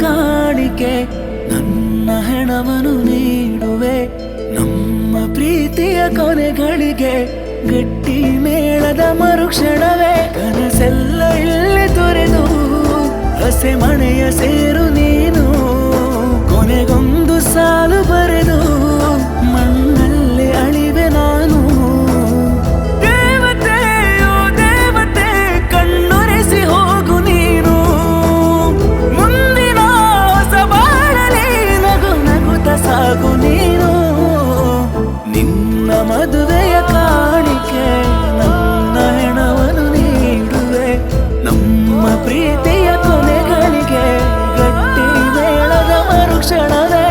ಕಾಣಿಕೆ ನನ್ನ ಹೆಣವನ್ನು ನೀಡುವೆ ನಮ್ಮ ಪ್ರೀತಿಯ ಕೊನೆಗಳಿಗೆ ಗಟ್ಟಿ ಮೇಳದ ಮರುಕ್ಷಣವೇ ಕನಸೆಲ್ಲ ಇಲ್ಲಿ ತೊರೆದು ಹಸೆ ಮನೆಯ ಸೇರು ನೀನು ಕೊನೆಗೊಂದು ಸಾಲು ಬರೆದು ಮಣ್ಣಲ್ಲಿ ಅಳಿವೆ ನಾನು ದೇವತೆಯೋ ದೇವತೆ ಕಣ್ಣೊರೆಸಿ ಹೋಗು ನೀನು ಮುಂದಿನ ಹೊಸ ಬಾಳಲಿ ನಗು ನಗುತ್ತ ಸಾಗು ನೀನು ನಿನ್ನ ಮದುವೆಯ ಕಾಣಿಕೆ ನನ್ನ ಹೆಣವನ್ನು ನೀಡುವೆ ನಮ್ಮ ಪ್ರೀತಿಯ ಕೊನೆಗಳಿಗೆ ಗಟ್ಟಿ ಮೇಳದ ಮರುಕ್ಷಣವೇ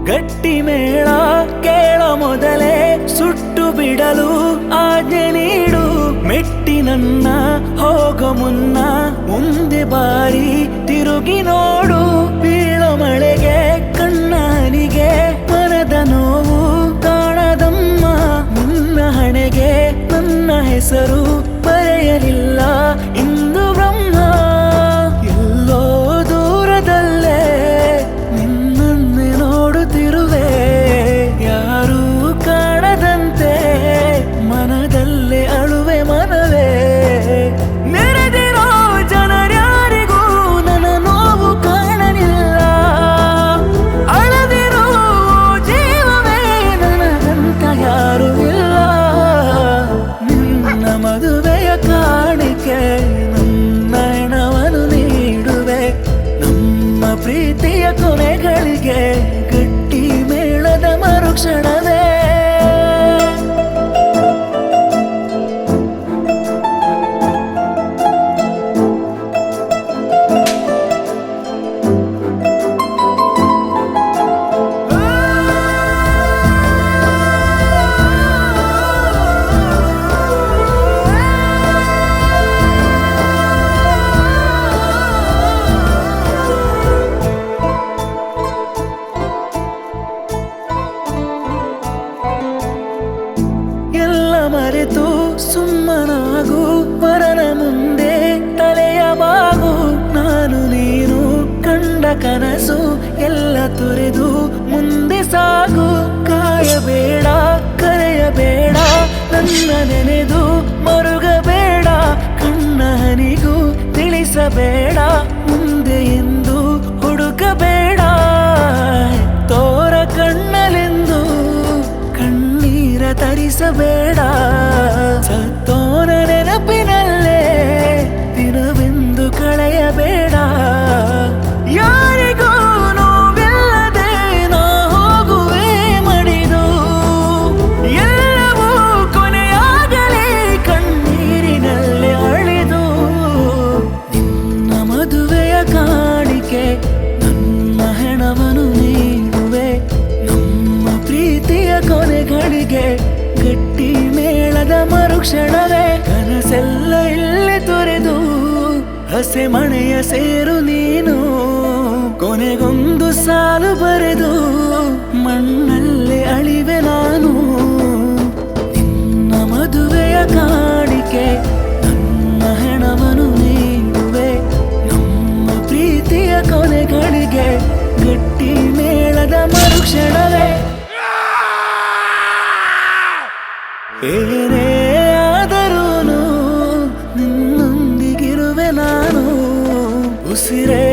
ಗಟ್ಟಿ ಮೇಳ ಕೇಳ ಮೊದಲೇ ಸುಟ್ಟು ಬಿಡಲು ಆಜ್ಞೆ ನೀಡು ಮೆಟ್ಟಿ ನನ್ನ ಹೋಗೋ ಮುನ್ನ ಮುಂದೆ ಬಾರಿ ತಿರುಗಿ ನೋಡು ಬೀಳೋ ಮಳೆಗೆ ಕಣ್ಣನಿಗೆ ಮನದ ನೋವು ಕಾಣದಮ್ಮ ನಿನ್ನ ಹಣೆಗೆ ನನ್ನ ಹೆಸರು ಬರೆಯಲಿಲ್ಲ ಇಂದು ಬ್ರಹ್ಮ ಎಲ್ಲೋ ದೂರದಲ್ಲೇ ನಿನ್ನನ್ನೇ ನೋಡುತ್ತಿರುವೆ ಯಾರೂ ಕಾಣದಂತೆ ಮನದಲ್ಲೇ ಅಳುವೆ ಮನವೇ ನೆರೆದಿರೋ ಜನರ್ಯಾರಿಗೂ ನನ್ನ ನೋವು ಕಾಣಲಿಲ್ಲ ಅಳದಿರೋ ಜೀವವೇ ನನಗಂತ ಯಾರೂ ಇಲ್ಲ ನಿನ್ನ ಮದುವೆಯ ಕಾಣಿಕೆ ನನ್ನ ಹೆಣವನ್ನು ನೀಡುವೆ ನಮ್ಮ ಪ್ರೀತಿಯ ಕೊನೆಗಳಿಗೆ ಗಟ್ಟಿ ಮೇಳದ ಮರುಕ್ಷಣವೇ ಮರೆತು ಸುಮ್ಮನಾಗು ವರನ ಮುಂದೆ ತಲೆಯ ಬಾಗು ನಾನು ನೀನು ಕಂಡ ಕನಸು ಎಲ್ಲ ತೊರೆದು ಮುಂದೆ ಸಾಗು ಕಾಯಬೇಡ ಕರೆಯಬೇಡ ನನ್ನ ನೆನೆದು ಮರುಗಬೇಡ ಕಣ್ಣ ಹನಿಗೂ ತಿಳಿಸಬೇಡ ಮುಂದೆ ಎಂದು ಹುಡುಕಬೇಡ ತೋರ ಕಣ್ಣಲೆಂದು ಕಣ್ಣೀರ ತರಿಸಬೇಡ ಸತ್ತೋನ ನೆನಪಿನಲ್ಲೇ ದಿನವೆಂದು ಕಳೆಯಬೇಡ ಯಾರಿಗೂ ನೋವಿಲ್ಲದೆ ನಾ ಹೋಗುವೆ ಮಡಿದು ಎಲ್ಲವೂ ಕೊನೆಯಾಗಲಿ ಕಣ್ಣೀರಿನಲ್ಲೇ ಅಳಿದು ನಿನ್ನ ಮದುವೆಯ ಕಾಣಿಕೆ ನನ್ನ ಹೆಣವನ್ನು ನೀಡುವೆ ನಮ್ಮ ಪ್ರೀತಿಯ ಕೊನೆಗಳಿಗೆ ಗಟ್ಟಿ ಮೇಳದ ಮರುಕ್ಷಣವೇ ಕನಸೆಲ್ಲ ಇಲ್ಲಿ ತೊರೆದು ಹಸೆ ಮನೆಯ ಸೇರು ನೀನು ಕೊನೆಗೊಂದು ಸಾಲು ಬರೆದು ಮಣ್ಣಲ್ಲೇ ಅಳಿವೆ ನಾನು ನಿನ್ನ ಮದುವೆಯ ಕಾಣಿಕೆ ನನ್ನ ಹೆಣವನ್ನು ನೀಡುವೆ ನಮ್ಮ ಪ್ರೀತಿಯ ಕೊನೆಗಳಿಗೆ ಗಟ್ಟಿ ಮೇಳದ ಮರುಕ್ಷಣವೇ ಏನೇ ಆದರೂನು ನಿನ್ನೊಂದಿಗಿರುವೆ ನಾನು ಉಸಿರೇ